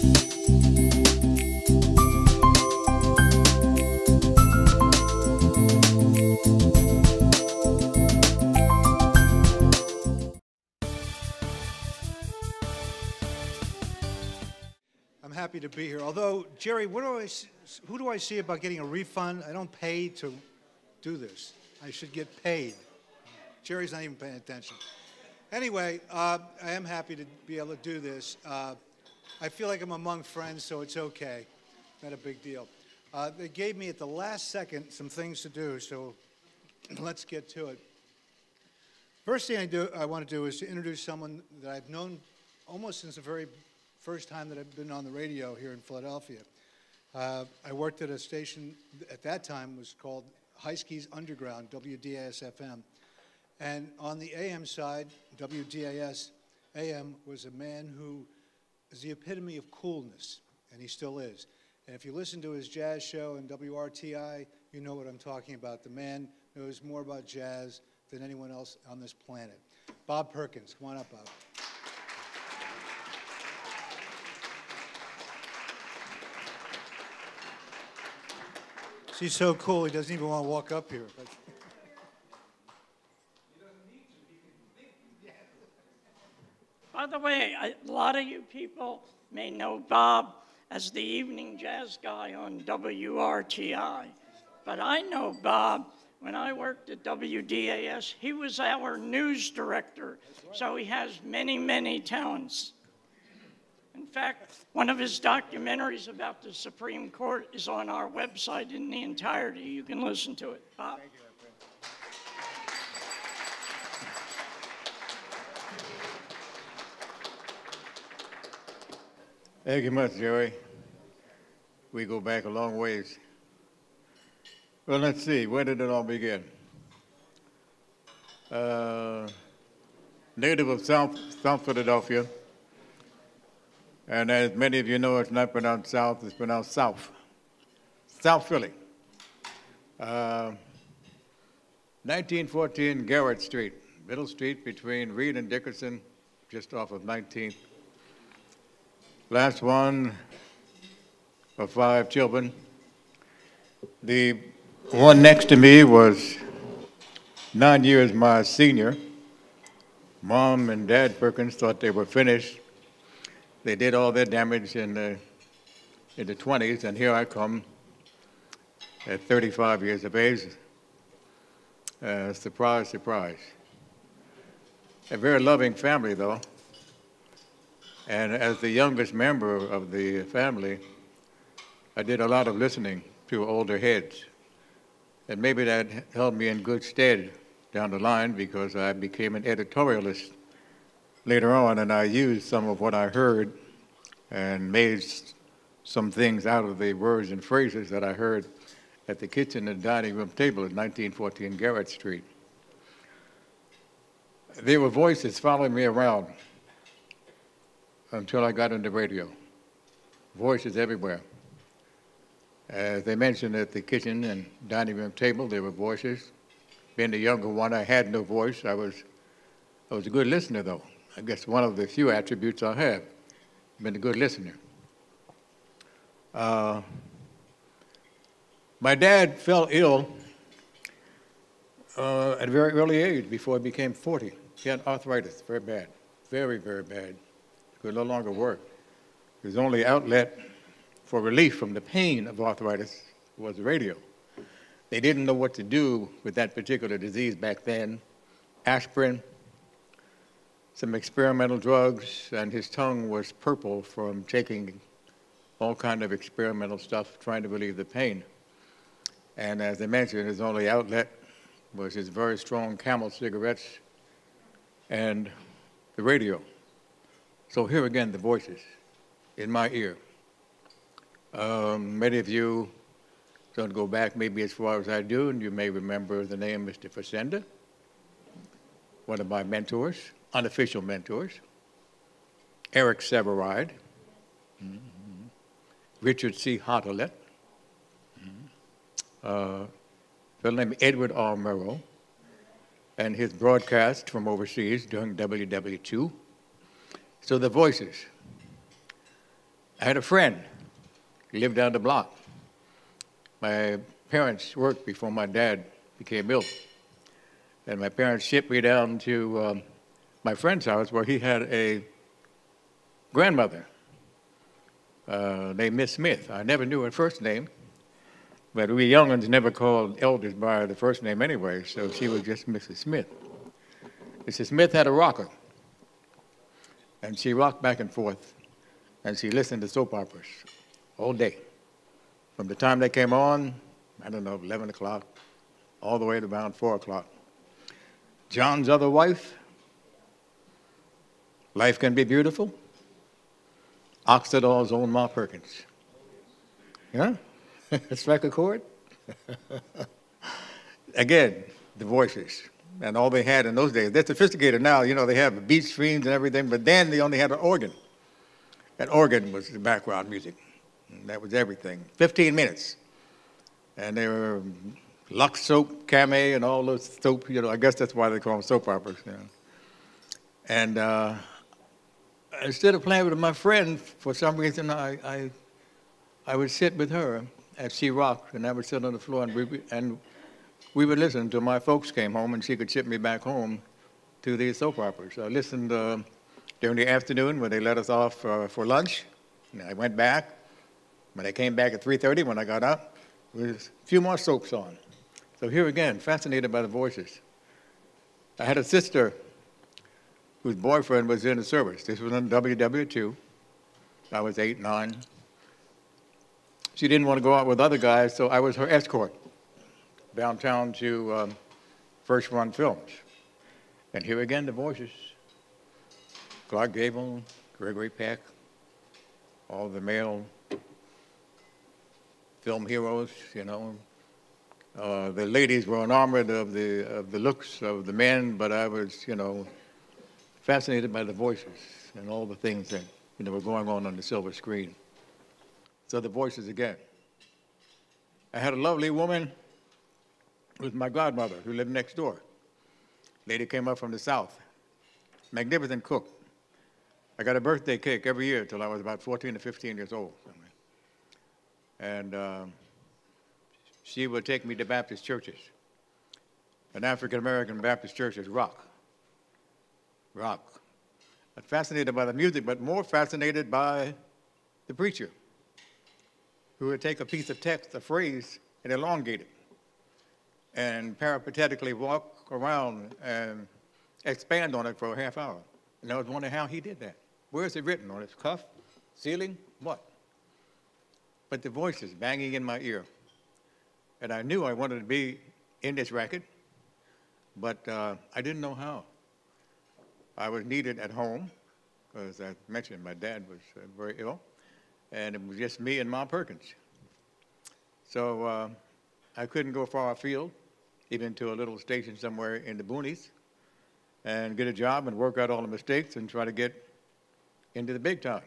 I'm happy to be here. Although, Jerry, who do I see about getting a refund? I don't pay to do this. I should get paid. Jerry's not even paying attention. Anyway, I am happy to be able to do this. I feel like I'm among friends, so it's okay. Not a big deal. They gave me at the last second some things to do, so let's get to it. First thing I want to do is to introduce someone that I've known almost since the very first time that I've been on the radio here in Philadelphia. I worked at a station at that time was called High Skis Underground, WDAS-FM. And on the AM side, WDAS-AM was a man who is the epitome of coolness, and he still is. And if you listen to his jazz show in WRTI, you know what I'm talking about. The man knows more about jazz than anyone else on this planet. Bob Perkins, come on up, Bob. He's so cool, he doesn't even want to walk up here. By the way, a lot of you people may know Bob as the evening jazz guy on WRTI, but I know Bob when I worked at WDAS. He was our news director, so he has many, many talents. In fact, one of his documentaries about the Supreme Court is on our website in the entirety. You can listen to it. Bob. Thank you, Thank you much, Jerry. We go back a long ways. Well, let's see, where did it all begin? Native of South Philadelphia, and as many of you know, it's not pronounced South, it's pronounced South. South Philly. 1914 Garrett Street, Middle Street between Reed and Dickerson, just off of 19th. Last one of 5 children. The one next to me was 9 years my senior. Mom and Dad Perkins thought they were finished. They did all their damage in the 20s, and here I come at 35 years of age. Surprise, surprise. A very loving family, though. And as the youngest member of the family, I did a lot of listening to older heads. And maybe that held me in good stead down the line because I became an editorialist later on, and I used some of what I heard and made some things out of the words and phrases that I heard at the kitchen and dining room table at 1914 Garrett Street. There were voices following me around until I got into radio. Voices everywhere. As they mentioned at the kitchen and dining room table, there were voices. Being the younger one, I had no voice. I was a good listener, though. I guess one of the few attributes I have, been a good listener. My dad fell ill at a very early age, before he became 40. He had arthritis, very bad, very, very bad. Could no longer work. His only outlet for relief from the pain of arthritis was radio. They didn't know what to do with that particular disease back then. Aspirin, some experimental drugs, and his tongue was purple from taking all kind of experimental stuff trying to relieve the pain. And as I mentioned, his only outlet was his very strong Camel cigarettes and the radio. So here again, the voices in my ear. Many of you don't go back maybe as far as I do, and you may remember the name Mr. Facenda, one of my mentors, unofficial mentors. Eric Severide, Richard C. Hotelet, a fellow named Edward R. Murrow, and his broadcast from overseas during WW2. So the voices. I had a friend. He lived down the block. My parents worked before my dad became ill. And my parents shipped me down to my friend's house where he had a grandmother named Miss Smith. I never knew her first name, but we young ones never called elders by the first name anyway, so she was just Mrs. Smith. Mrs. Smith had a rocker, and she rocked back and forth, and she listened to soap operas all day. From the time they came on, I don't know, 11 o'clock, all the way to around 4 o'clock. John's Other Wife, Life Can Be Beautiful, Oxidol's Own Ma Perkins. Yeah? Strike a chord? Again, the voices. And all they had in those days, they're sophisticated now, you know, they have beat streams and everything, but then they only had an organ. That organ was the background music. And that was everything. 15 minutes. And they were Lux soap, Camay, and all those soap, you know, I guess that's why they call them soap operas, you know. And instead of playing with my friend, for some reason, I would sit with her as she rocked, and I would sit on the floor, and we would listen until my folks came home, and she could ship me back home to these soap operas. I listened during the afternoon when they let us off for lunch, and I went back. When I came back at 3:30, when I got up, there was a few more soaps on. So here again, fascinated by the voices. I had a sister whose boyfriend was in the service. This was on WW2. I was 8, 9. She didn't want to go out with other guys, so I was her escort downtown to First Run Films. And here again, the voices. Clark Gable, Gregory Peck, all the male film heroes, you know. The ladies were enamored of the looks of the men, but I was, you know, fascinated by the voices and all the things that, you know, were going on the silver screen. So the voices again. I had a lovely woman who was my godmother who lived next door. Lady came up from the South. Magnificent cook. I got a birthday cake every year till I was about 14 or 15 years old. And she would take me to Baptist churches. An African-American Baptist church is rock. Rock. I'm fascinated by the music, but more fascinated by the preacher, who would take a piece of text, a phrase, and elongate it, and peripatetically walk around and expand on it for a half hour. And I was wondering how he did that. Where is it written? On his cuff? Ceiling? What? But the voices banging in my ear. And I knew I wanted to be in this racket, but I didn't know how. I was needed at home, because I mentioned my dad was very ill, and it was just me and Ma Perkins. So I couldn't go far afield, even to a little station somewhere in the boonies, and get a job and work out all the mistakes and try to get into the big time.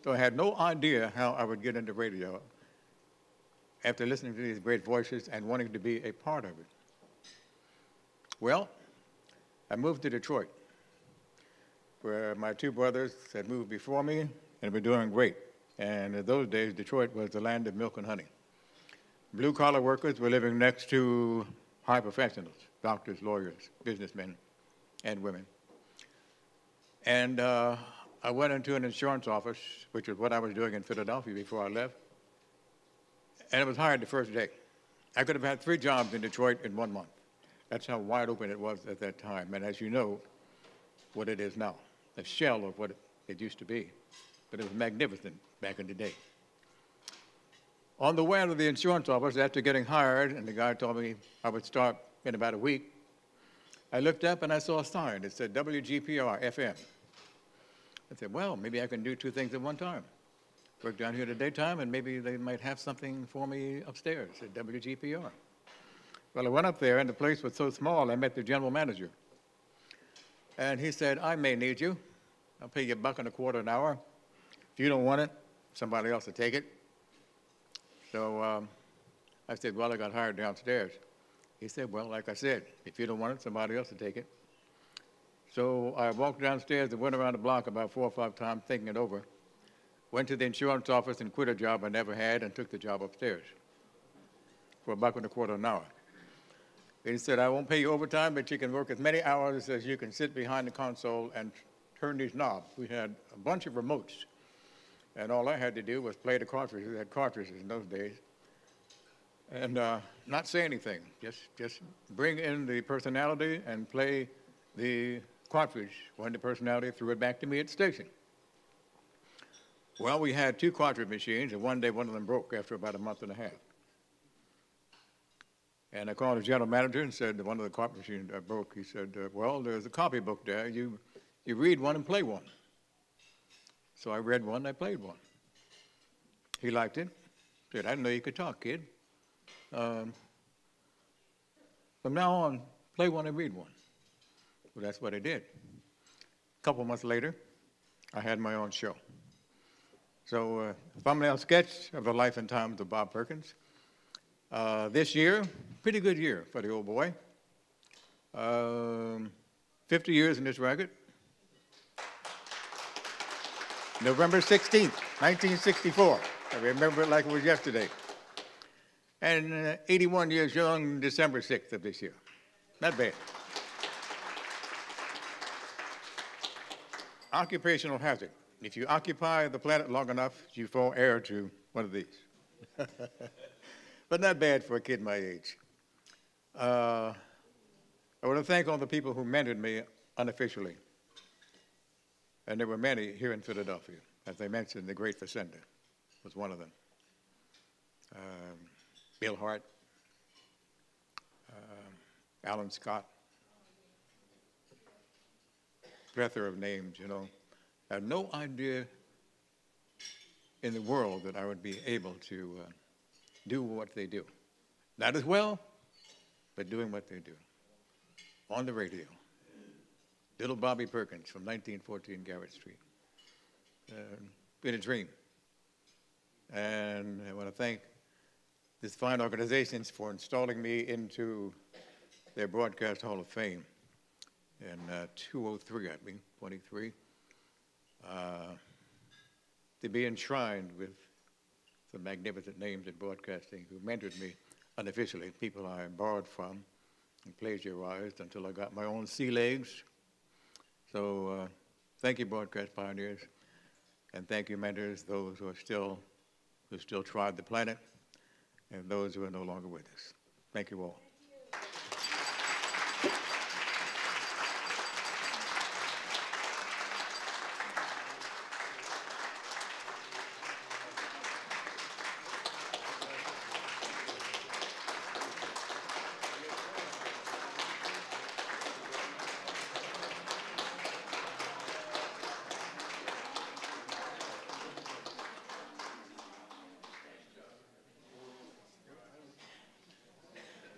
So I had no idea how I would get into radio after listening to these great voices and wanting to be a part of it. Well, I moved to Detroit, where my two brothers had moved before me and were doing great. And in those days, Detroit was the land of milk and honey. Blue-collar workers were living next to high professionals, doctors, lawyers, businessmen, and women. And I went into an insurance office, which is what I was doing in Philadelphia before I left, and I was hired the first day. I could have had 3 jobs in Detroit in 1 month. That's how wide open it was at that time. And as you know, what it is now, a shell of what it used to be. But it was magnificent back in the day. On the way out of the insurance office, after getting hired, and the guy told me I would start in about a week, I looked up and I saw a sign. It said WGPR FM. I said, well, maybe I can do 2 things at one time. Work down here in the daytime, and maybe they might have something for me upstairs at WGPR. Well, I went up there, and the place was so small, I met the general manager. And he said, I may need you. I'll pay you $1.25 an hour. If you don't want it, somebody else will take it. So I said, well, I got hired downstairs. He said, well, like I said, if you don't want it, somebody else will take it. So I walked downstairs and went around the block about 4 or 5 times thinking it over. went to the insurance office and quit a job I never had and took the job upstairs for $1.25 an hour. He said, I won't pay you overtime, but you can work as many hours as you can sit behind the console and turn these knobs. We had a bunch of remotes, and all I had to do was play the cartridges. We had cartridges in those days, and not say anything. Just bring in the personality and play the cartridge when the personality threw it back to me at the station. Well, we had 2 cartridge machines, and one day one of them broke after about a month and a half. And I called the general manager and said, one of the cartridge machines broke. He said, well, there's a copybook there. You read one and play one. So I read one and I played one. He liked it. Said, I didn't know you could talk, kid. From now on, play one and read one. Well, that's what I did. A couple months later, I had my own show. So thumbnail sketch of the life and times of Bob Perkins. This year, pretty good year for the old boy. 50 years in this racket. November 16th, 1964. I remember it like it was yesterday. And 81 years young, December 6th of this year. Not bad. Occupational hazard. If you occupy the planet long enough, you fall heir to one of these. But not bad for a kid my age. I want to thank all the people who mentored me unofficially. And there were many here in Philadelphia. As I mentioned, the great Facenda was one of them. Bill Hart, Alan Scott, plethora of names, you know. I had no idea in the world that I would be able to do what they do. Not as well, but doing what they do. On the radio. Little Bobby Perkins from 1914 Garrett Street. Been a dream. And I want to thank this fine organizations for installing me into their Broadcast Hall of Fame in 2003, I think, 23. To be enshrined with some magnificent names in broadcasting who mentored me unofficially, people I borrowed from and plagiarized until I got my own sea legs. So thank you, broadcast pioneers, and thank you, mentors, those who still trod the planet, and those who are no longer with us. Thank you all.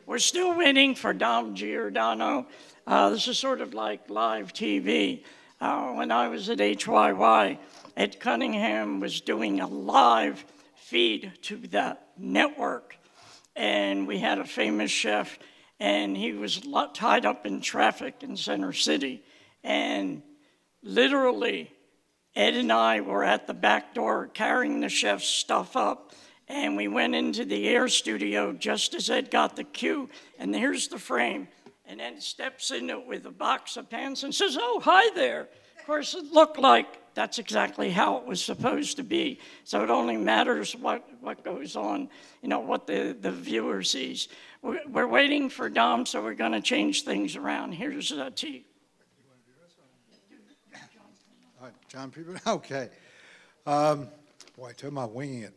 We're still waiting for Dom Giordano. This is sort of like live TV. When I was at HYY, Ed Cunningham was doing a live feed to the network. And we had a famous chef, and he was tied up in traffic in Center City. And literally, Ed and I were at the back door carrying the chef's stuff up. And we went into the air studio just as Ed got the cue, and here's the frame. And Ed steps in it with a box of pans and says, oh, hi there. Of course, it looked like that's exactly how it was supposed to be. So it only matters what goes on, you know, what the viewer sees. We're waiting for Dom, so we're going to change things around. Here's T. All right, John Peterman, okay. Boy, I told him I'm winging it.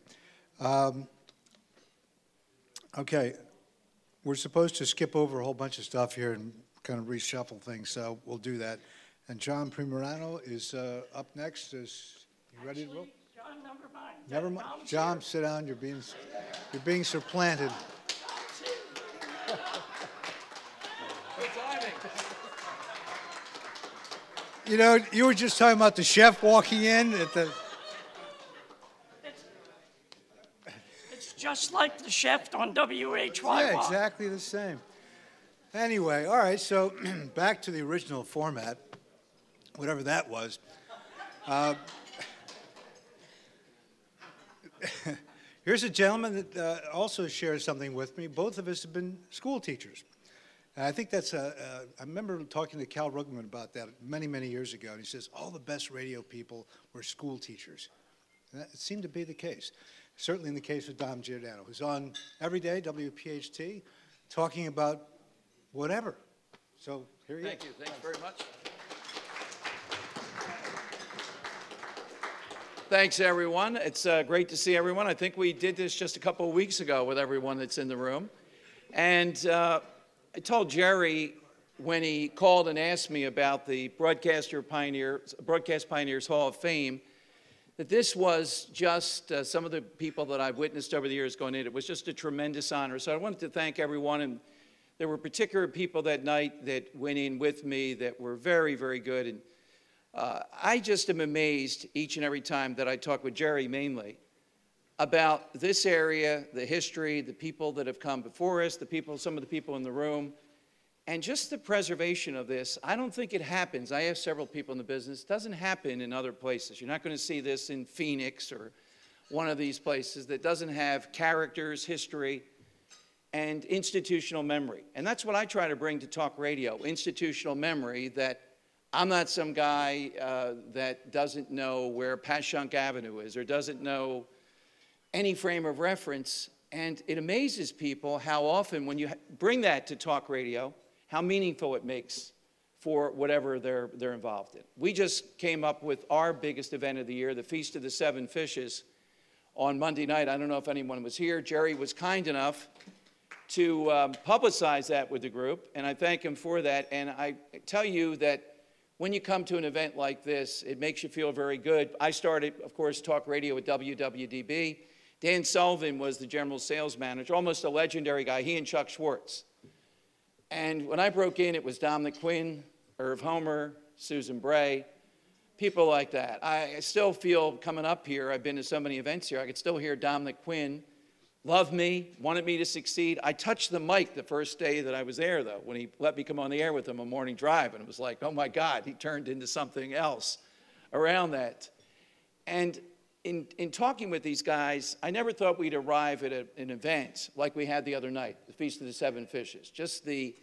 Okay, we're supposed to skip over a whole bunch of stuff here and kind of reshuffle things, so we'll do that. And John Primorano is up next. Is you ready to roll? John, never mind. Never mind. John, sit down. You're being supplanted. You know, you were just talking about the chef walking in at the. Just like the chef on WHYY. Yeah, exactly the same. Anyway, all right, so back to the original format, whatever that was. Here's a gentleman that also shares something with me. Both of us have been school teachers. And I think that's I remember talking to Cal Rugman about that many, many years ago, and he says all the best radio people were school teachers. And that seemed to be the case. Certainly in the case of Dom Giordano, who's on every day, WPHT, talking about whatever. So here he is. Thank you. Thanks very much. Thanks, everyone. It's great to see everyone. I think we did this just a couple of weeks ago with everyone that's in the room. And I told Jerry when he called and asked me about the Broadcast Pioneers Hall of Fame that this was just some of the people that I've witnessed over the years going in. It was just a tremendous honor. So I wanted to thank everyone. And there were particular people that night that went in with me that were very, very good. And I just am amazed each and every time that I talk with Jerry mainly about this area, the history, the people that have come before us, some of the people in the room, and just the preservation of this. I don't think it happens. I asked several people in the business. It doesn't happen in other places. You're not going to see this in Phoenix or one of these places that doesn't have characters, history, and institutional memory. And that's what I try to bring to talk radio, institutional memory, that I'm not some guy that doesn't know where Passyunk Avenue is or doesn't know any frame of reference. And it amazes people how often when you bring that to talk radio, how meaningful it makes for whatever they're involved in. We just came up with our biggest event of the year, the Feast of the Seven Fishes, on Monday night. I don't know if anyone was here. Jerry was kind enough to publicize that with the group, and I thank him for that. And I tell you that when you come to an event like this, it makes you feel very good. I started, of course, talk radio at WWDB. Dan Sullivan was the general sales manager, almost a legendary guy, he and Chuck Schwartz. And when I broke in, it was Dominic Quinn, Irv Homer, Susan Bray, people like that. I still feel coming up here, I've been to so many events here, I could still hear Dominic Quinn loved me, wanted me to succeed. I touched the mic the first day that I was there, though, when he let me come on the air with him on Morning Drive, and it was like, oh my God, he turned into something else around that. And in talking with these guys, I never thought we'd arrive at an event like we had the other night, the Feast of the Seven Fishes. Just the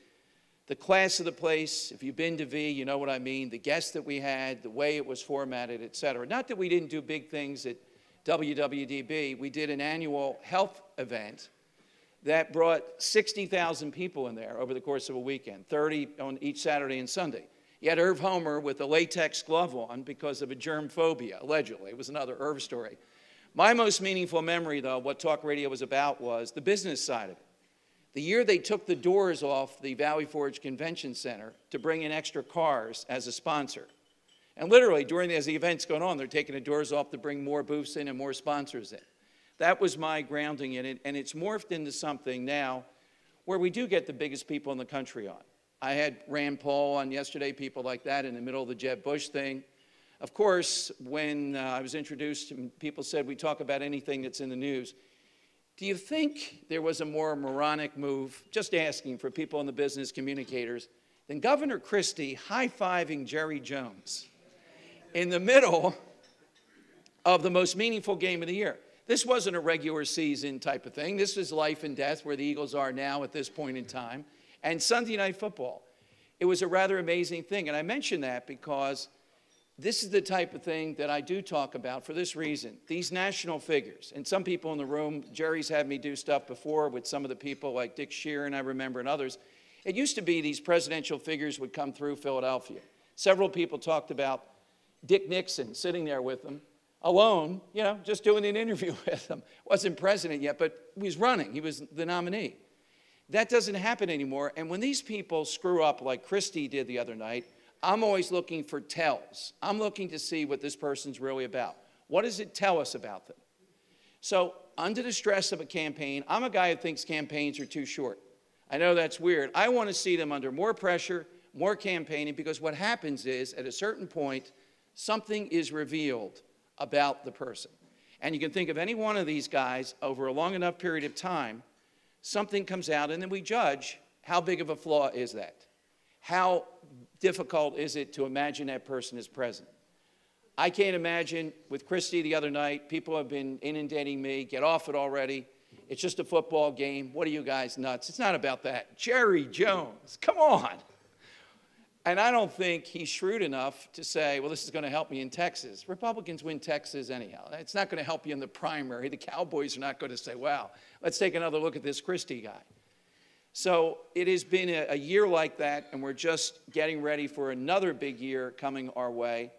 class of the place. If you've been to V, you know what I mean. The guests that we had, the way it was formatted, et cetera. Not that we didn't do big things at WWDB. We did an annual health event that brought 60,000 people in there over the course of a weekend, 30 on each Saturday and Sunday. You had Irv Homer with a latex glove on because of a germ phobia, allegedly. It was another Irv story. My most meaningful memory, though, what talk radio was about was the business side of it. The year they took the doors off the Valley Forge Convention Center to bring in extra cars as a sponsor. And literally, as the event's going on, they're taking the doors off to bring more booths in and more sponsors in. That was my grounding in it, and it's morphed into something now where we do get the biggest people in the country on. I had Rand Paul on yesterday, people like that, in the middle of the Jeb Bush thing. Of course, when I was introduced, people said we talk about anything that's in the news. Do you think there was a more moronic move, just asking for people in the business communicators, than Governor Christie high-fiving Jerry Jones in the middle of the most meaningful game of the year? This wasn't a regular season type of thing. This was life and death, where the Eagles are now at this point in time. And Sunday Night Football. It was a rather amazing thing. And I mention that because this is the type of thing that I do talk about for this reason. These national figures, and some people in the room, Jerry's had me do stuff before with some of the people like Dick Sheeran, I remember, and others. It used to be these presidential figures would come through Philadelphia. Several people talked about Dick Nixon sitting there with them, alone, you know, just doing an interview with him. Wasn't president yet, but he was running. He was the nominee. That doesn't happen anymore. And when these people screw up like Christie did the other night, I'm always looking for tells. I'm looking to see what this person's really about. What does it tell us about them? So under the stress of a campaign, I'm a guy who thinks campaigns are too short. I know that's weird. I want to see them under more pressure, more campaigning, because what happens is, at a certain point, something is revealed about the person. And you can think of any one of these guys over a long enough period of time, something comes out, and then we judge how big of a flaw is that? How difficult is it to imagine that person is present? I can't imagine with Christy the other night, people have been inundating me, get off it already. It's just a football game. What are you guys nuts? It's not about that. Jerry Jones, come on. And I don't think he's shrewd enough to say, well, this is going to help me in Texas. Republicans win Texas anyhow. It's not going to help you in the primary. The Cowboys are not going to say, wow, let's take another look at this Christie guy. So it has been a year like that, and we're just getting ready for another big year coming our way.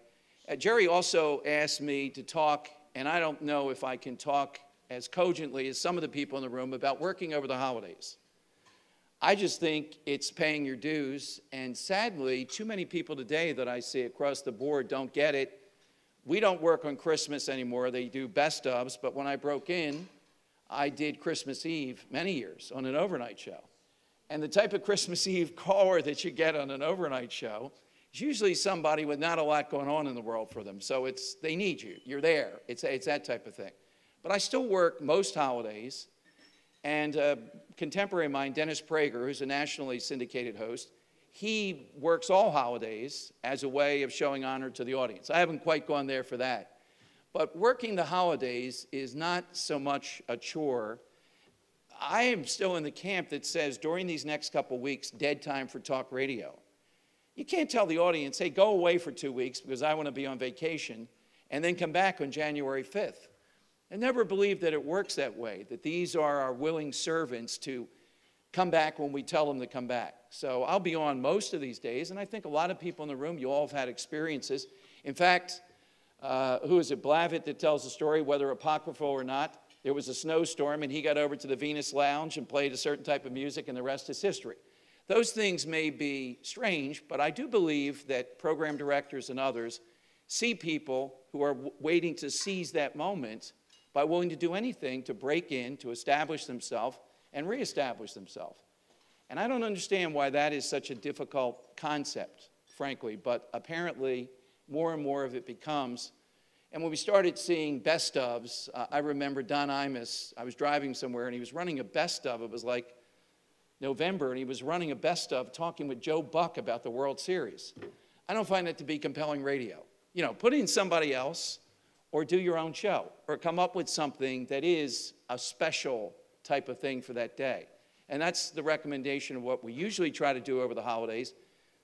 Jerry also asked me to talk, and I don't know if I can talk as cogently as some of the people in the room about working over the holidays. I just think it's paying your dues, and sadly, too many people today that I see across the board don't get it. We don't work on Christmas anymore. They do best ofs, but when I broke in, I did Christmas Eve many years on an overnight show. And the type of Christmas Eve caller that you get on an overnight show is usually somebody with not a lot going on in the world for them. So they need you. You're there. It's that type of thing. But I still work most holidays. And a contemporary of mine, Dennis Prager, who's a nationally syndicated host, he works all holidays as a way of showing honor to the audience. I haven't quite gone there for that. But working the holidays is not so much a chore. I am still in the camp that says during these next couple weeks, dead time for talk radio. You can't tell the audience, hey, go away for 2 weeks because I want to be on vacation, and then come back on January 5th. I never believed that it works that way, that these are our willing servants to come back when we tell them to come back. So I'll be on most of these days, and I think a lot of people in the room, you all have had experiences. In fact, who is it, Blavitt, that tells the story, whether apocryphal or not, there was a snowstorm, and he got over to the Venus Lounge and played a certain type of music, and the rest is history. Those things may be strange, but I do believe that program directors and others see people who are waiting to seize that moment by willing to do anything to break in, to establish themselves, and reestablish themselves. And I don't understand why that is such a difficult concept, frankly, but apparently more and more of it becomes. And when we started seeing best ofs, I remember Don Imus, I was driving somewhere, and he was running a best of. It was like November, and he was running a best of talking with Joe Buck about the World Series. I don't find that to be compelling radio. You know, put in somebody else, or do your own show, or come up with something that is a special type of thing for that day. And that's the recommendation of what we usually try to do over the holidays,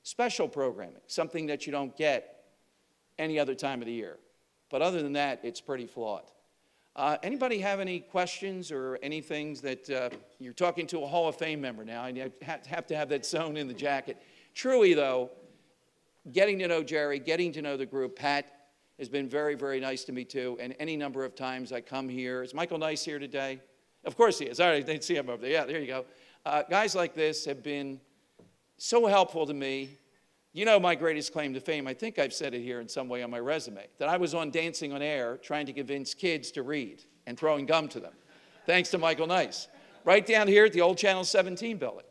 special programming, something that you don't get any other time of the year. But other than that, it's pretty flawed. Anybody have any questions or any things that you're talking to a Hall of Fame member now, and you have to have that sewn in the jacket. Truly, though, getting to know Jerry, getting to know the group, Pat, has been very, very nice to me, too. And any number of times I come here. Is Michael Nice here today? Of course he is. All right, I didn't see him over there. Yeah, there you go. Guys like this have been so helpful to me. You know my greatest claim to fame, I think I've said it here in some way on my resume, that I was on Dancing on Air trying to convince kids to read and throwing gum to them, thanks to Michael Nice. Right down here at the old Channel 17 building.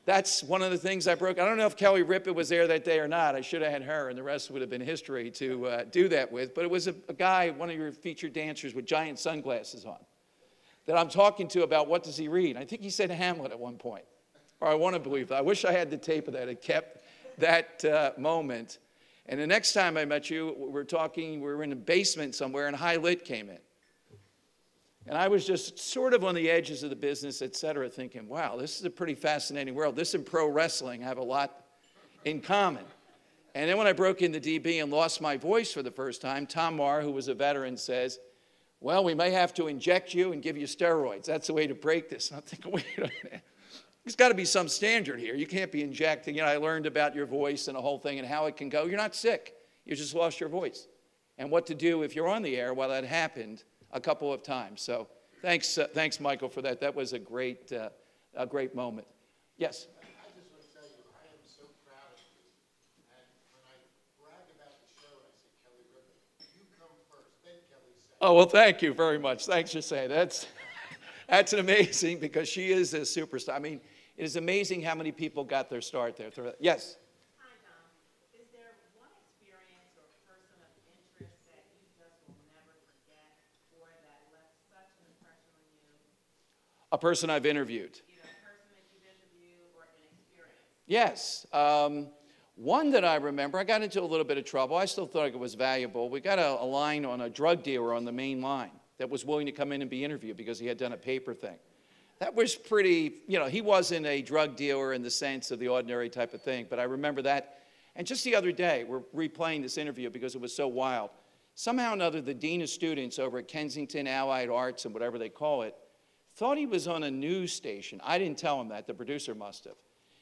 That's one of the things I broke. I don't know if Kelly Ripa was there that day or not. I should have had her, and the rest would have been history to do that with. But it was a guy, one of your featured dancers with giant sunglasses on, that I'm talking to about what does he read. I think he said Hamlet at one point, or I want to believe that. I wish I had the tape of that. It kept that moment. And the next time I met you, we were in a basement somewhere, and High Lit came in. And I was just sort of on the edges of the business, et cetera, thinking, wow, this is a pretty fascinating world. This and pro wrestling have a lot in common. And then when I broke into DB and lost my voice for the first time, Tom Marr, who was a veteran, says, well, we may have to inject you and give you steroids. That's the way to break this. And I'm thinking, wait a minute. There's got to be some standard here. You can't be injecting. You know, I learned about your voice and the whole thing and how it can go. You're not sick. You just lost your voice. And what to do if you're on the air. Well, that happened a couple of times. So thanks, Michael, for that. That was a great moment. Yes? I just want to tell you, I am so proud of you. And when I brag about the show and I say Kelly Ripa, you come first, then Kelly second. Oh, well, thank you very much. Thanks for saying that. That's amazing because she is a superstar. I mean, it is amazing how many people got their start there. Yes? Hi, Don. Is there one experience or person of interest that you just will never forget or that left such an impression on you? A person I've interviewed. Either a person that you've interviewed or an experience? Yes. One that I remember, I got into a little bit of trouble. I still thought it was valuable. We got a line on a drug dealer on the main line that was willing to come in and be interviewed because he had done a paper thing. That was pretty, you know, he wasn't a drug dealer in the sense of the ordinary type of thing, but I remember that. And just the other day, we're replaying this interview because it was so wild. Somehow or another, the dean of students over at Kensington Allied Arts and whatever they call it, thought he was on a news station. I didn't tell him that, the producer must have.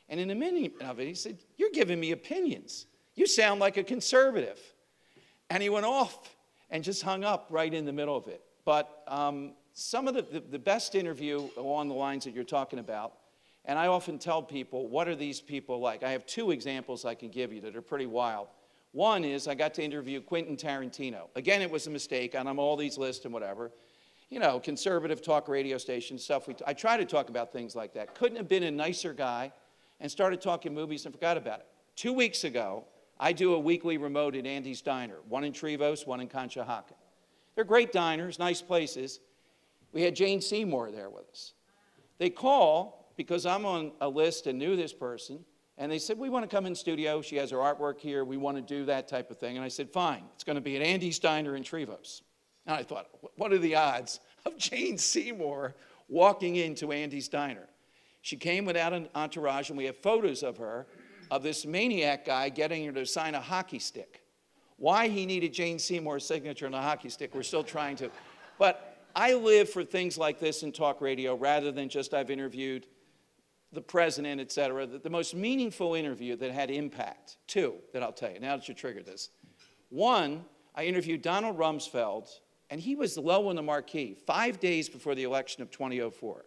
And in a minute of it, he said, "You're giving me opinions. You sound like a conservative." And he went off and just hung up right in the middle of it. But some of the best interview along the lines that you're talking about, and I often tell people, what are these people like? I have two examples I can give you that are pretty wild. One is I got to interview Quentin Tarantino. Again, it was a mistake, and I'm all these lists and whatever. You know, conservative talk radio station stuff. I try to talk about things like that. Couldn't have been a nicer guy, and started talking movies and forgot about it. 2 weeks ago, I do a weekly remote at Andy's Diner, one in Trevose, one in Conshohocken. They're great diners, nice places. We had Jane Seymour there with us. They call because I'm on a list and knew this person, and they said, "We want to come in studio. She has her artwork here. We want to do that type of thing." And I said, "Fine. It's going to be at Andy's Diner in Trevose." And I thought, what are the odds of Jane Seymour walking into Andy's Diner? She came without an entourage, and we have photos of her, of this maniac guy getting her to sign a hockey stick. Why he needed Jane Seymour's signature on a hockey stick, we're still trying to. But I live for things like this in talk radio rather than just I've interviewed the president, et cetera. The most meaningful interview that had impact, two that I'll tell you, now that you triggered this. One, I interviewed Donald Rumsfeld, and he was low on the marquee 5 days before the election of 2004.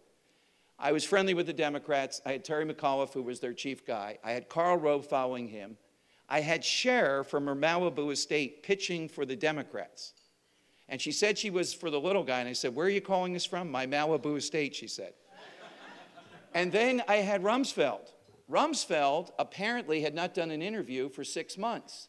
I was friendly with the Democrats. I had Terry McAuliffe, who was their chief guy. I had Karl Rove following him. I had Cher from her Malibu estate pitching for the Democrats. And she said she was for the little guy. And I said, "Where are you calling us from?" "My Malibu estate," she said. And then I had Rumsfeld. Rumsfeld apparently had not done an interview for 6 months.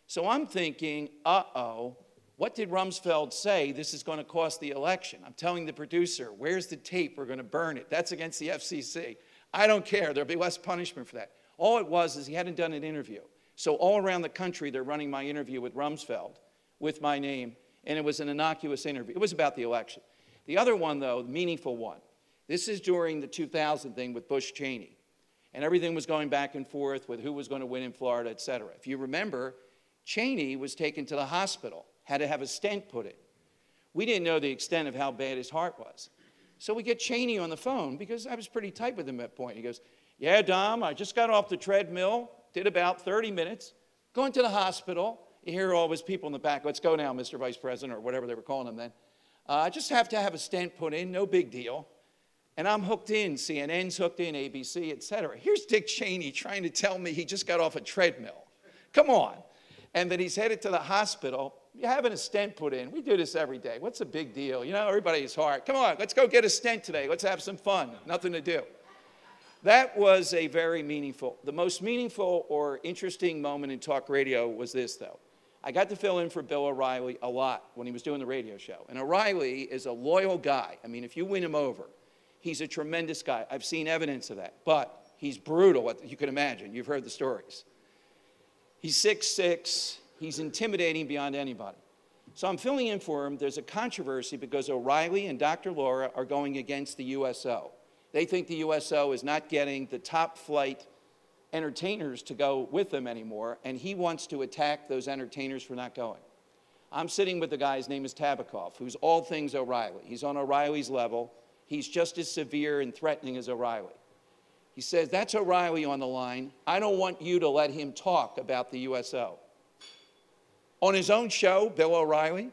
So I'm thinking, uh-oh. What did Rumsfeld say? This is going to cost the election. I'm telling the producer, "Where's the tape? We're going to burn it. That's against the FCC. I don't care. There'll be less punishment for that." All it was is he hadn't done an interview. So all around the country, they're running my interview with Rumsfeld with my name, and it was an innocuous interview. It was about the election. The other one, though, the meaningful one, this is during the 2000 thing with Bush Cheney, and everything was going back and forth with who was going to win in Florida, et cetera. If you remember, Cheney was taken to the hospital, had to have a stent put in. We didn't know the extent of how bad his heart was. So we get Cheney on the phone, because I was pretty tight with him at that point. He goes, "Yeah, Dom, I just got off the treadmill, did about 30 minutes, going to the hospital." You hear all his people in the back, "Let's go now, Mr. Vice President," or whatever they were calling him then. "I just have to have a stent put in, no big deal." And I'm hooked in, CNN's hooked in, ABC, et cetera. Here's Dick Cheney trying to tell me he just got off a treadmill. Come on. And that he's headed to the hospital. You're having a stent put in. We do this every day. What's the big deal? You know, everybody's heart. Come on, let's go get a stent today. Let's have some fun. Nothing to do. That was a very meaningful. The most meaningful or interesting moment in talk radio was this, though. I got to fill in for Bill O'Reilly a lot when he was doing the radio show. And O'Reilly is a loyal guy. I mean, if you win him over, he's a tremendous guy. I've seen evidence of that. But he's brutal, you can imagine. You've heard the stories. He's 6'6". He's intimidating beyond anybody. So I'm filling in for him. There's a controversy because O'Reilly and Dr. Laura are going against the USO. They think the USO is not getting the top flight entertainers to go with them anymore, and he wants to attack those entertainers for not going. I'm sitting with the guy, his name is Tabikoff, who's all things O'Reilly. He's on O'Reilly's level. He's just as severe and threatening as O'Reilly. He says, "That's O'Reilly on the line. I don't want you to let him talk about the USO." On his own show, Bill O'Reilly.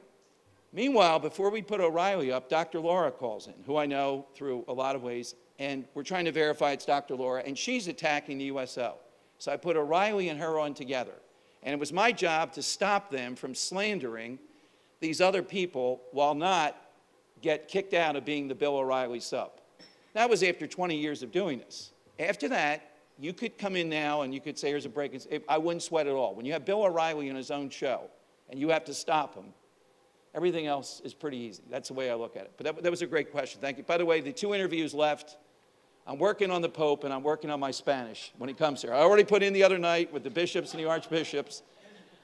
Meanwhile, before we put O'Reilly up, Dr. Laura calls in, who I know through a lot of ways, and we're trying to verify it's Dr. Laura, and she's attacking the USO. So I put O'Reilly and her on together. And it was my job to stop them from slandering these other people while not get kicked out of being the Bill O'Reilly sub. That was after 20 years of doing this. After that, you could come in now and you could say, "Here's a break." I wouldn't sweat at all. When you have Bill O'Reilly on his own show and you have to stop him, everything else is pretty easy. That's the way I look at it. But that was a great question. Thank you. By the way, the two interviews left I'm working on the Pope, and I'm working on my Spanish when he comes here. I already put in the other night with the bishops and the archbishops.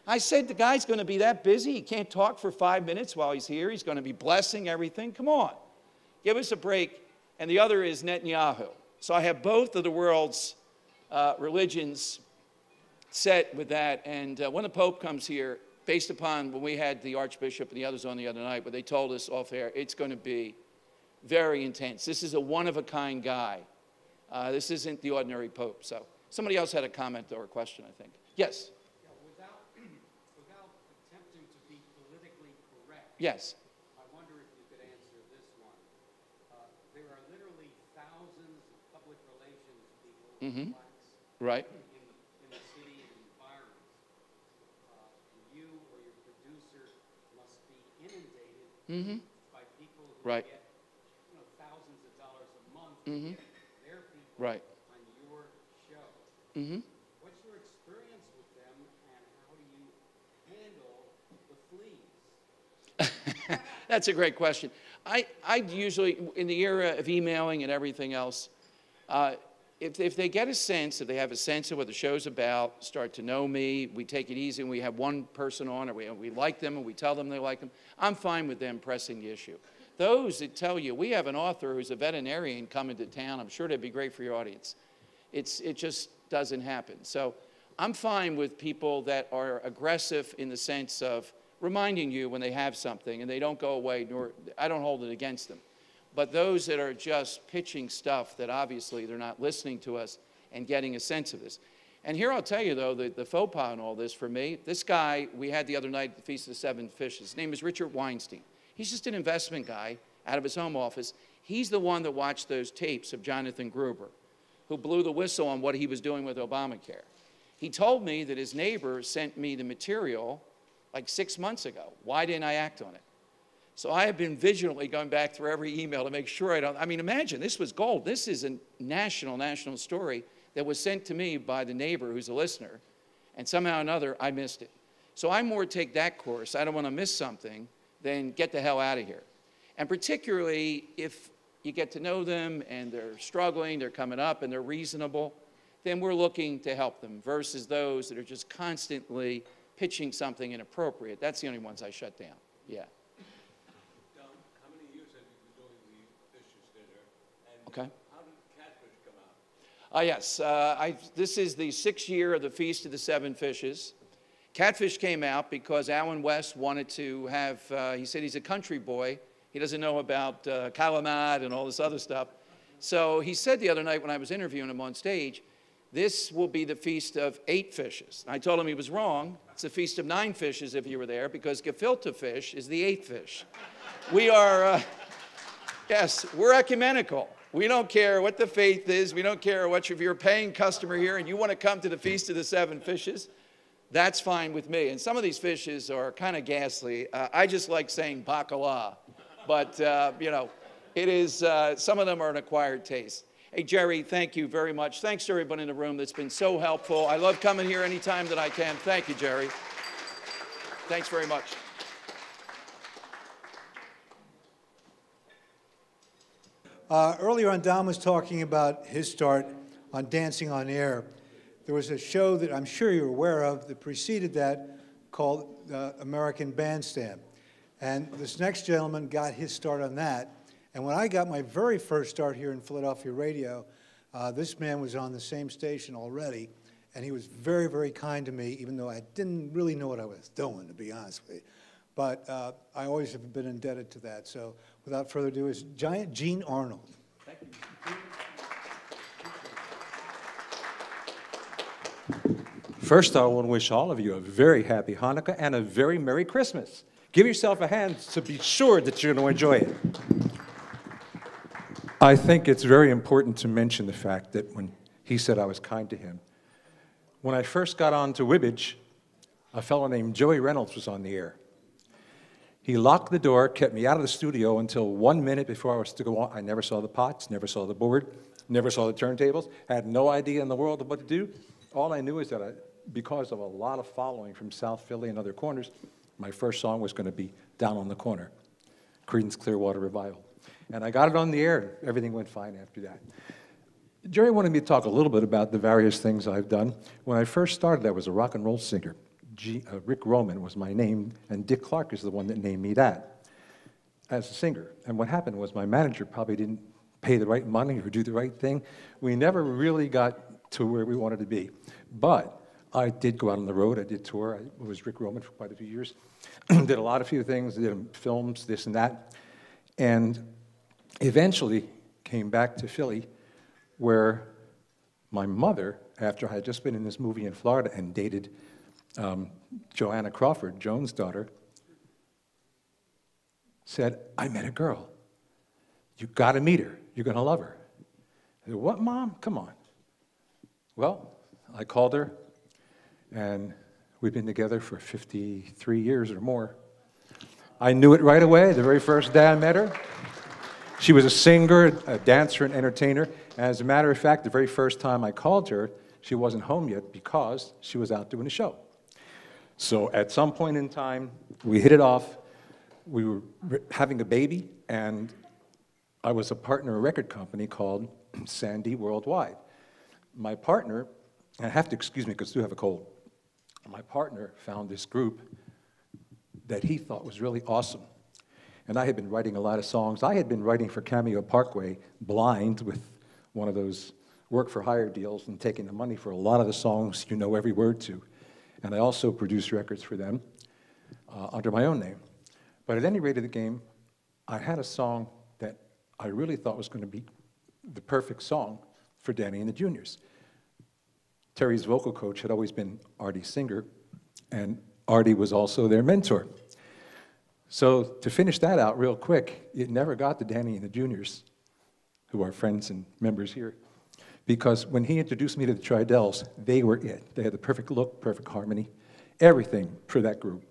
I said, the guy's going to be that busy? He can't talk for 5 minutes while he's here. He's going to be blessing everything. Come on. Give us a break. And the other is Netanyahu. So I have both of the world's religions set with that. And when the Pope comes here, based upon when we had the Archbishop and the others on the other night, but they told us off air, it's going to be very intense. This is a one-of-a-kind guy. This isn't the ordinary Pope. So somebody else had a comment or a question, I think. Yes? Yeah, without attempting to be politically correct. Yes. I wonder if you could answer this one. There are literally thousands of public relations people, blacks, Right. in the city and environs. You or your producer must be inundated by people who Right. get thousands of dollars a month to get their people Right. on your show. What's your experience with them, and how do you handle the fleas? That's a great question. I usually, in the era of emailing and everything else, if they get a sense, if they have a sense of what the show's about, start to know me, we take it easy and we have one person on, or we like them and we tell them they like them, I'm fine with them pressing the issue. Those that tell you, we have an author who's a veterinarian coming to town, I'm sure that'd be great for your audience. It just doesn't happen. So I'm fine with people that are aggressive in the sense of reminding you when they have something and they don't go away, nor I don't hold it against them. But those that are just pitching stuff that obviously they're not listening to us and getting a sense of this. And here I'll tell you, though, the faux pas in all this for me, this guy we had the other night at the Feast of the Seven Fishes, his name is Richard Weinstein. He's just an investment guy out of his home office. He's the one that watched those tapes of Jonathan Gruber, who blew the whistle on what he was doing with Obamacare. He told me that his neighbor sent me the material like 6 months ago. Why didn't I act on it? So I have been vigilantly going back through every email to make sure I don't, I mean, imagine, this was gold. This is a national story that was sent to me by the neighbor who's a listener, and somehow or another, I missed it. So I more take that course. I don't want to miss something than get the hell out of here. And particularly if you get to know them and they're struggling, they're coming up and they're reasonable, then we're looking to help them versus those that are just constantly pitching something inappropriate. That's the only ones I shut down. Yeah. Don, how many years have you been doing the Fishes dinner? And Okay. how did Catfish come out? Yes, this is the 6th year of the Feast of the Seven Fishes. Catfish came out because Alan West wanted to have, he said he's a country boy. He doesn't know about Calamad and all this other stuff. So he said the other night when I was interviewing him on stage, this will be the Feast of 8 Fishes. I told him he was wrong. It's the Feast of 9 Fishes if you were there, because gefilte fish is the 8th fish. We are, yes, we're ecumenical. We don't care what the faith is. We don't care what, if you're a paying customer here and you want to come to the Feast of the Seven Fishes, that's fine with me. And some of these fishes are kind of ghastly. I just like saying bacala. But, you know, it is, some of them are an acquired taste. Hey, Jerry, thank you very much. Thanks to everyone in the room that's been so helpful. I love coming here anytime that I can. Thank you, Jerry. Thanks very much. Earlier on, Don was talking about his start on Dancing on Air. There was a show that I'm sure you're aware of that preceded that called American Bandstand. And this next gentleman got his start on that. And when I got my very first start here in Philadelphia radio, this man was on the same station already. And he was very, very kind to me, even though I didn't really know what I was doing, to be honest with you. But I always have been indebted to that. So without further ado, is Giant Gene Arnold. Thank you. First, I want to wish all of you a very happy Hanukkah and a very Merry Christmas. Give yourself a hand to be sure that you're going to enjoy it. I think it's very important to mention the fact that when he said I was kind to him, when I first got on to Wibbage, a fellow named Joey Reynolds was on the air. He locked the door, kept me out of the studio until 1 minute before I was to go on. I never saw the pots, never saw the board, never saw the turntables, had no idea in the world of what to do. All I knew is that because of a lot of following from South Philly and other corners, my first song was going to be Down on the Corner, Creedence Clearwater Revival. And I got it on the air, and everything went fine after that. Jerry wanted me to talk a little bit about the various things I've done. When I first started, I was a rock and roll singer. Rick Roman was my name, and Dick Clark is the one that named me that as a singer. And what happened was my manager probably didn't pay the right money or do the right thing. We never really got to where we wanted to be. But I did go out on the road. I did tour. I was Rick Roman for quite a few years. Did a few things, did films, this and that. And eventually came back to Philly, where my mother, after I had just been in this movie in Florida and dated Joanna Crawford, Joan's daughter, said, I met a girl. You gotta meet her. You're gonna love her. I said, what, Mom? Come on. Well, I called her, and we've been together for 53 years or more. I knew it right away, the very first day I met her. She was a singer, a dancer, and entertainer. And as a matter of fact, the very first time I called her, she wasn't home yet because she was out doing a show. So at some point in time, we hit it off. We were having a baby, and I was a partner in a record company called Sandy Worldwide. My partner, and I have to excuse me because I do have a cold, my partner found this group that he thought was really awesome. And I had been writing a lot of songs. I had been writing for Cameo Parkway blind with one of those work-for-hire deals and taking the money for a lot of the songs you know every word to. And I also produced records for them under my own name. But at any rate of the game, I had a song that I really thought was going to be the perfect song for Danny and the Juniors. Terry's vocal coach had always been Artie Singer, and Artie was also their mentor. So to finish that out real quick, it never got to Danny and the Juniors, who are friends and members here, because when he introduced me to the Tridells, they were it. They had the perfect look, perfect harmony, everything for that group.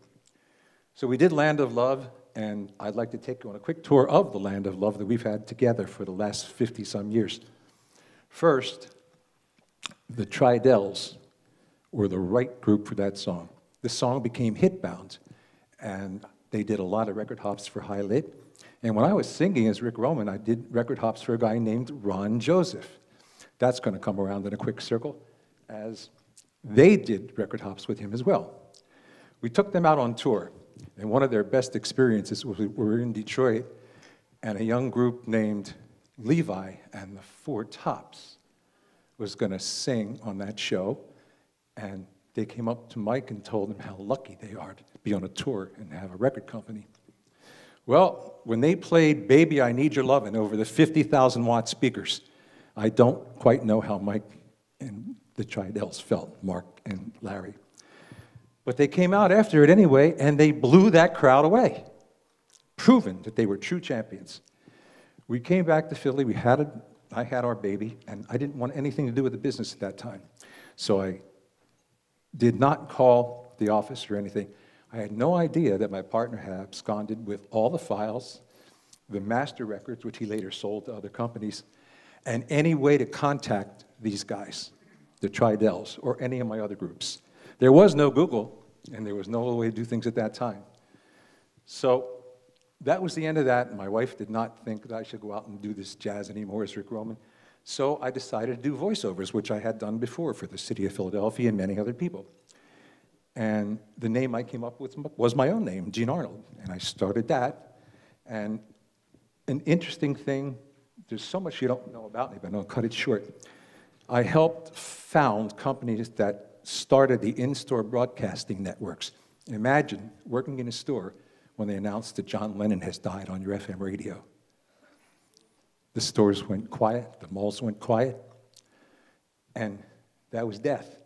So we did Land of Love, and I'd like to take you on a quick tour of the Land of Love that we've had together for the last 50-some years. First, the Tridells were the right group for that song. The song became hit-bound, and they did a lot of record hops for High Lit. And when I was singing as Rick Roman, I did record hops for a guy named Ron Joseph. That's going to come around in a quick circle, as they did record hops with him as well. We took them out on tour, and one of their best experiences was we were in Detroit, and a young group named Levi and the Four Tops was going to sing on that show, and they came up to Mike and told him how lucky they are to be on a tour and have a record company. Well, when they played Baby, I Need Your Lovin' over the 50,000-watt speakers, I don't quite know how Mike and the Tridells felt, Mark and Larry. But they came out after it anyway, and they blew that crowd away, proving that they were true champions. We came back to Philly, I had our baby, and I didn't want anything to do with the business at that time. So I did not call the office or anything. I had no idea that my partner had absconded with all the files, the master records, which he later sold to other companies, and any way to contact these guys, the Tridells, or any of my other groups. There was no Google, and there was no way to do things at that time. So that was the end of that. My wife did not think that I should go out and do this jazz anymore as Rick Roman. So I decided to do voiceovers, which I had done before for the city of Philadelphia and many other people. And the name I came up with was my own name, Gene Arnold. And I started that. And an interesting thing, there's so much you don't know about me, but I'll cut it short. I helped found companies that started the in-store broadcasting networks. Imagine working in a store when they announced that John Lennon has died on your FM radio. The stores went quiet, the malls went quiet, and that was death.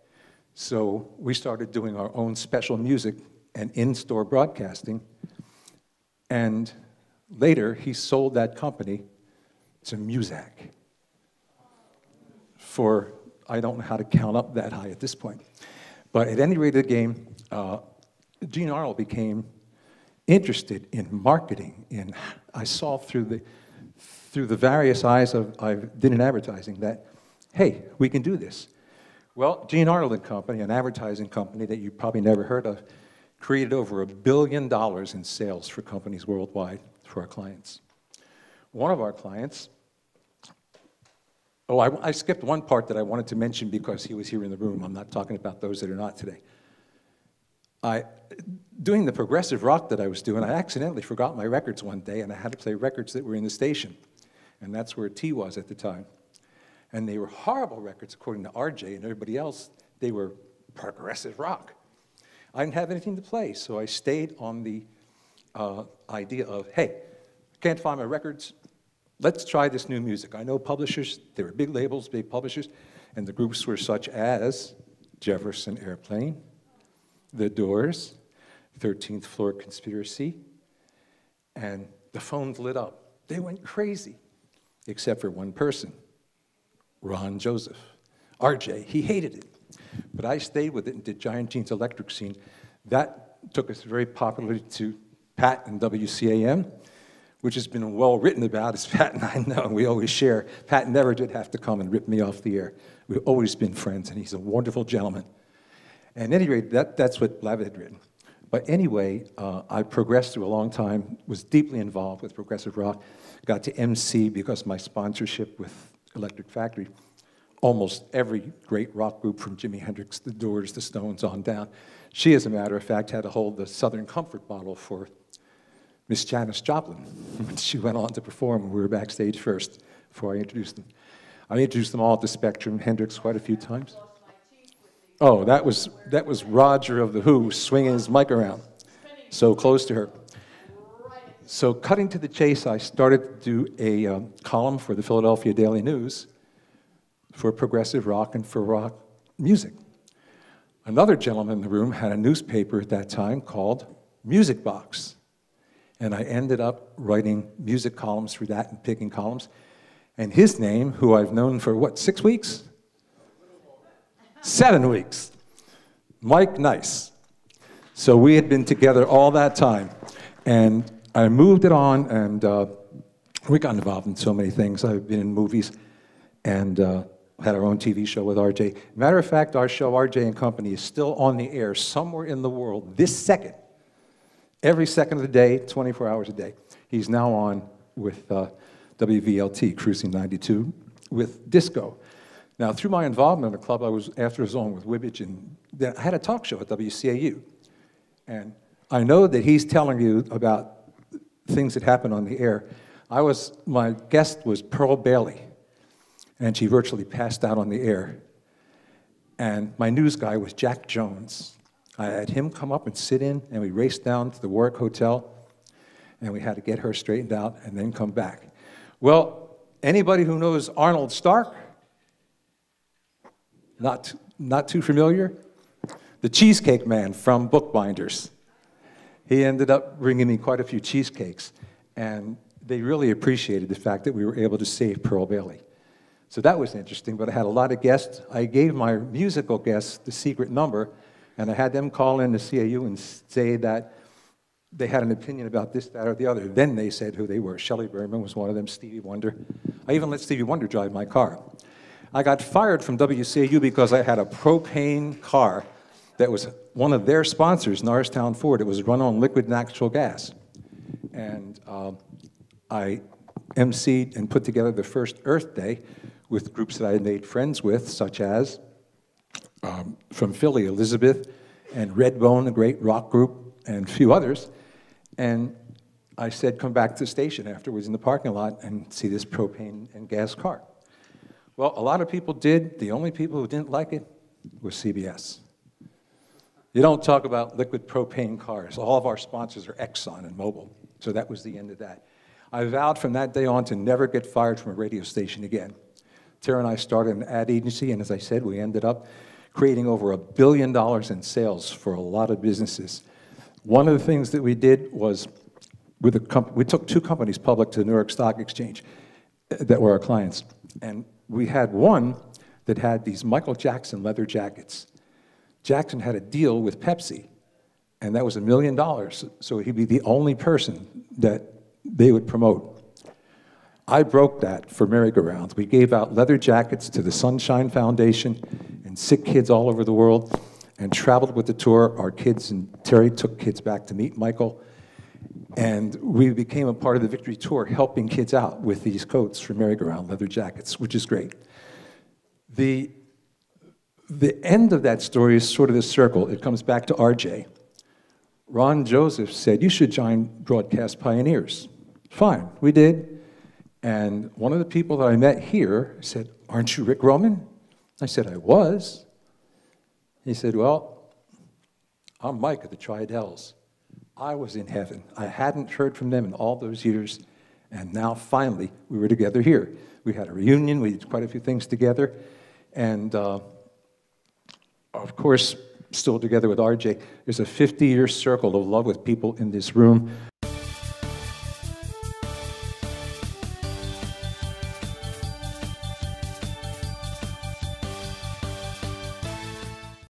So we started doing our own special music and in-store broadcasting, and later he sold that company to Muzak for, I don't know how to count up that high at this point. But at any rate of the game, Gene Arnold became interested in marketing. I saw through the various eyes I did in advertising that, hey, we can do this. Well, Gene Arnold and Company, an advertising company that you probably never heard of, created over $1 billion in sales for companies worldwide for our clients. One of our clients Oh, I skipped one part that I wanted to mention because he was here in the room. I'm not talking about those that are not today. Doing the progressive rock that I was doing, I accidentally forgot my records one day, and I had to play records that were in the station. And that's where T was at the time. And they were horrible records, according to RJ and everybody else. They were progressive rock. I didn't have anything to play, so I stayed on the idea of, hey, can't find my records, let's try this new music. I know publishers, there were big labels, big publishers, and the groups were such as Jefferson Airplane, The Doors, 13th Floor Conspiracy, and the phones lit up. They went crazy, except for one person, Ron Joseph. RJ, he hated it. But I stayed with it and did Giant Gene's Electric Scene. That took us very popularly to Pat and WCAM, which has been well written about, as Pat and I know, we always share. Pat never did have to come and rip me off the air. We've always been friends, and he's a wonderful gentleman. And at any rate, that's what Blavitt had written. But anyway, I progressed through a long time, was deeply involved with progressive rock, got to MC because of my sponsorship with Electric Factory. Almost every great rock group from Jimi Hendrix, The Doors, The Stones on down. She, as a matter of fact, had to hold the Southern Comfort bottle for Miss Janis Joplin. She went on to perform, and we were backstage first before I introduced them. I introduced them all at the Spectrum, Hendrix quite a few times. Oh, that was Roger of The Who swinging his mic around, so close to her. So cutting to the chase, I started to do a column for the Philadelphia Daily News for progressive rock and for rock music. Another gentleman in the room had a newspaper at that time called Music Box. And I ended up writing music columns for that and picking columns. And his name, who I've known for, what, 6 weeks? 7 weeks. Mike Nice. So we had been together all that time. And I moved it on, and we got involved in so many things. I've been in movies and had our own TV show with RJ. Matter of fact, our show, RJ and Company, is still on the air somewhere in the world this second. Every second of the day, 24 hours a day. He's now on with WVLT, Cruising 92, with Disco. Now, through my involvement in the club, after I was on with Wibbage, and I had a talk show at WCAU. And I know that he's telling you about things that happened on the air. My guest was Pearl Bailey, and she virtually passed out on the air. And my news guy was Jack Jones. I had him come up and sit in, and we raced down to the Warwick Hotel, and we had to get her straightened out and then come back. Well, anybody who knows Arnold Stark? Not too familiar? The Cheesecake Man from Bookbinders. He ended up bringing me quite a few cheesecakes, and they really appreciated the fact that we were able to save Pearl Bailey. So that was interesting, but I had a lot of guests. I gave my musical guests the secret number, and I had them call in to CAU and say that they had an opinion about this, that, or the other. Then they said who they were. Shelley Berman was one of them, Stevie Wonder. I even let Stevie Wonder drive my car. I got fired from WCAU because I had a propane car that was one of their sponsors, Norristown Ford. It was run on liquid natural gas. And I emceed and put together the first Earth Day with groups that I had made friends with, such as from Philly, Elizabeth, and Redbone, a great rock group, and a few others. And I said, come back to the station afterwards in the parking lot and see this propane and gas car. Well, a lot of people did. The only people who didn't like it was CBS. You don't talk about liquid propane cars. All of our sponsors are Exxon and Mobil. So that was the end of that. I vowed from that day on to never get fired from a radio station again. Tara and I started an ad agency, and as I said, we ended up creating over $1 billion in sales for a lot of businesses. One of the things that we did was, we took 2 companies public to the New York Stock Exchange that were our clients. And we had one that had these Michael Jackson leather jackets. Jackson had a deal with Pepsi, and that was $1 million, so he'd be the only person that they would promote. I broke that for merry-go-rounds. We gave out leather jackets to the Sunshine Foundation and sick kids all over the world, and traveled with the tour. Our kids, and Terry took kids back to meet Michael. And we became a part of the Victory Tour, helping kids out with these coats for merry-go-round leather jackets, which is great. The end of that story is sort of this circle. It comes back to RJ. Ron Joseph said, you should join Broadcast Pioneers. Fine, we did. And one of the people that I met here said, aren't you Rick Roman? I said, I was. He said, well, I'm Mike at the Triadells. I was in heaven. I hadn't heard from them in all those years, and now finally we were together here. We had a reunion, we did quite a few things together, and of course, still together with RJ. There's a 50-year circle of love with people in this room.